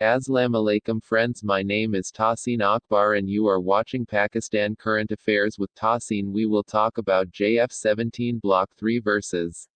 Assalamu alaikum friends, my name is Tahsin Akbar and you are watching Pakistan Current Affairs with Tahsin. We will talk about JF-17 Block 3 versus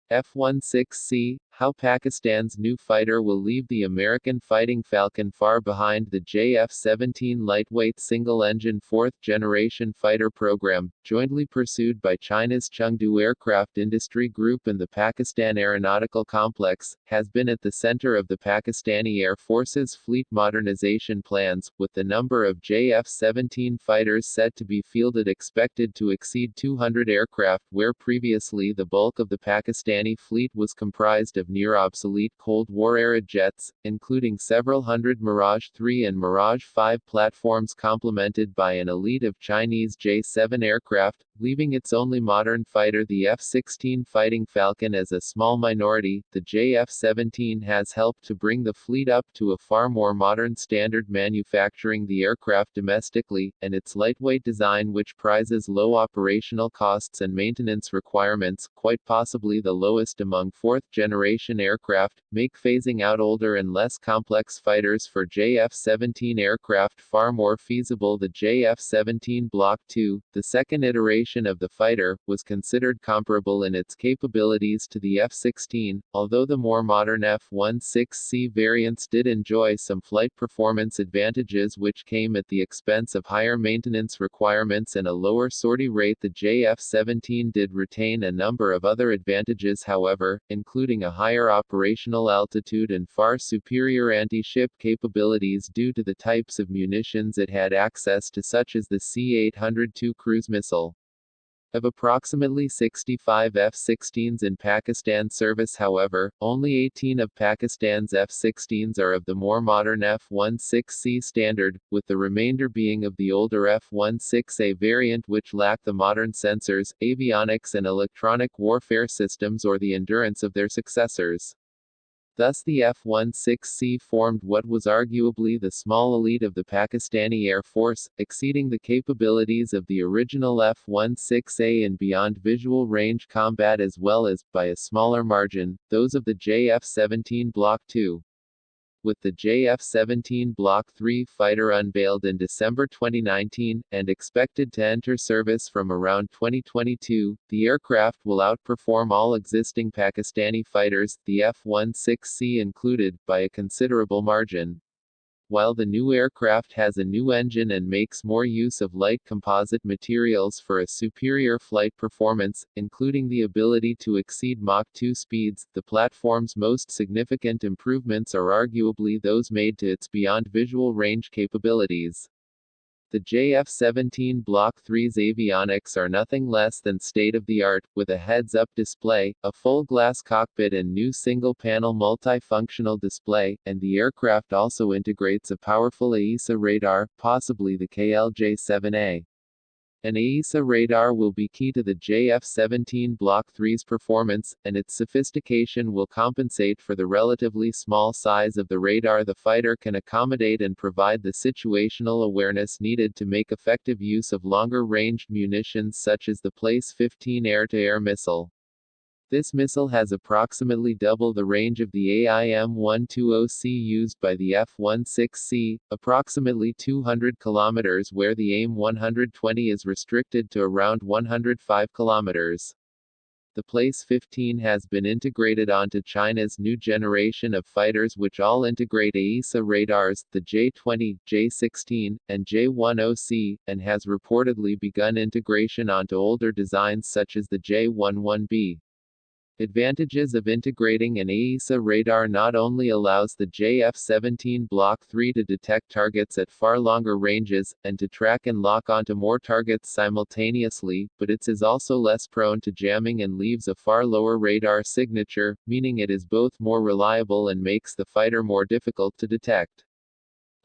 F-16C, how Pakistan's new fighter will leave the American fighting Falcon far behind. The JF-17 lightweight single-engine fourth-generation fighter program, jointly pursued by China's Chengdu Aircraft Industry Group and the Pakistan Aeronautical Complex, has been at the center of the Pakistani Air Force's fleet modernization plans, with the number of JF-17 fighters set to be fielded expected to exceed 200 aircraft, where previously the bulk of the Pakistani fleet was comprised of near-obsolete Cold War-era jets, including several hundred Mirage 3 and Mirage 5 platforms complemented by an elite of Chinese J-7 aircraft, leaving its only modern fighter the F-16 Fighting Falcon as a small minority. The JF-17 has helped to bring the fleet up to a far more modern standard, manufacturing the aircraft domestically, and its lightweight design, which prizes low operational costs and maintenance requirements, quite possibly the lowest among fourth-generation aircraft, make phasing out older and less complex fighters for JF-17 aircraft far more feasible. The JF-17 Block 2, the second iteration of the fighter, was considered comparable in its capabilities to the F-16, although the more modern F-16C variants did enjoy some flight performance advantages which came at the expense of higher maintenance requirements and a lower sortie rate. The JF-17 did retain a number of other advantages, however, including a higher operational altitude and far superior anti-ship capabilities due to the types of munitions it had access to, such as the C-802 cruise missile. Of approximately 65 F-16s in Pakistan service, however, only 18 of Pakistan's F-16s are of the more modern F-16C standard, with the remainder being of the older F-16A variant, which lack the modern sensors, avionics and electronic warfare systems or the endurance of their successors. Thus the F-16C formed what was arguably the small elite of the Pakistani Air Force, exceeding the capabilities of the original F-16A in beyond visual range combat as well as, by a smaller margin, those of the JF-17 Block 2. With the JF-17 Block 3 fighter unveiled in December 2019, and expected to enter service from around 2022, the aircraft will outperform all existing Pakistani fighters, the F-16C included, by a considerable margin. While the new aircraft has a new engine and makes more use of light composite materials for a superior flight performance, including the ability to exceed Mach 2 speeds, the platform's most significant improvements are arguably those made to its beyond visual range capabilities. The JF-17 Block 3's avionics are nothing less than state-of-the-art, with a heads-up display, a full-glass cockpit and new single-panel multifunctional display, and the aircraft also integrates a powerful AESA radar, possibly the KLJ-7A. An AESA radar will be key to the JF-17 Block 3's performance, and its sophistication will compensate for the relatively small size of the radar. The fighter can accommodate and provide the situational awareness needed to make effective use of longer-ranged munitions such as the PLACE-15 air-to-air missile. This missile has approximately double the range of the AIM-120C used by the F-16C, approximately 200 km, where the AIM-120 is restricted to around 105 km. The PLACE-15 has been integrated onto China's new generation of fighters, which all integrate AESA radars, the J-20, J-16, and J-10C, and has reportedly begun integration onto older designs such as the J-11B. Advantages of integrating an AESA radar: not only allows the JF-17 Block 3 to detect targets at far longer ranges, and to track and lock onto more targets simultaneously, but it is also less prone to jamming and leaves a far lower radar signature, meaning it is both more reliable and makes the fighter more difficult to detect.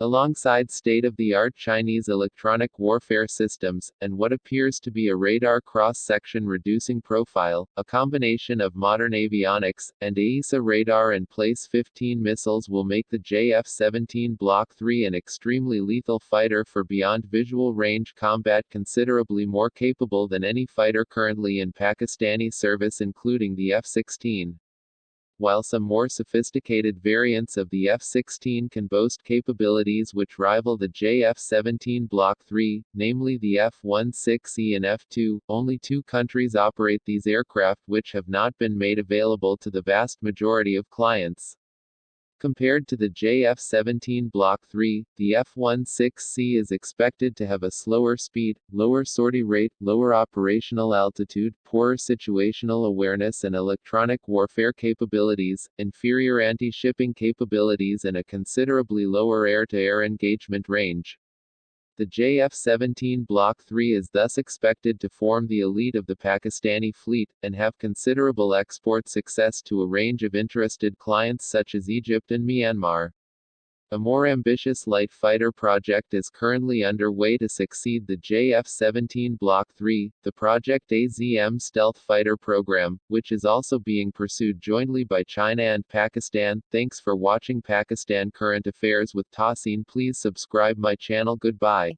Alongside state-of-the-art Chinese electronic warfare systems, and what appears to be a radar cross-section reducing profile, a combination of modern avionics, and AESA radar and PLACE-15 missiles will make the JF-17 Block 3 an extremely lethal fighter for beyond visual range combat, considerably more capable than any fighter currently in Pakistani service, including the F-16. while some more sophisticated variants of the F-16 can boast capabilities which rival the JF-17 Block III, namely the F-16C and F-2. Only 2 countries operate these aircraft, which have not been made available to the vast majority of clients. Compared to the JF-17 Block III, the F-16C is expected to have a slower speed, lower sortie rate, lower operational altitude, poorer situational awareness and electronic warfare capabilities, inferior anti-shipping capabilities and a considerably lower air-to-air engagement range. The JF-17 Block III is thus expected to form the elite of the Pakistani fleet, and have considerable export success to a range of interested clients such as Egypt and Myanmar. A more ambitious light fighter project is currently underway to succeed the JF-17 Block III, the Project AZM Stealth Fighter Program, which is also being pursued jointly by China and Pakistan. Thanks for watching Pakistan Current Affairs with Tahsin. Please subscribe my channel. Goodbye.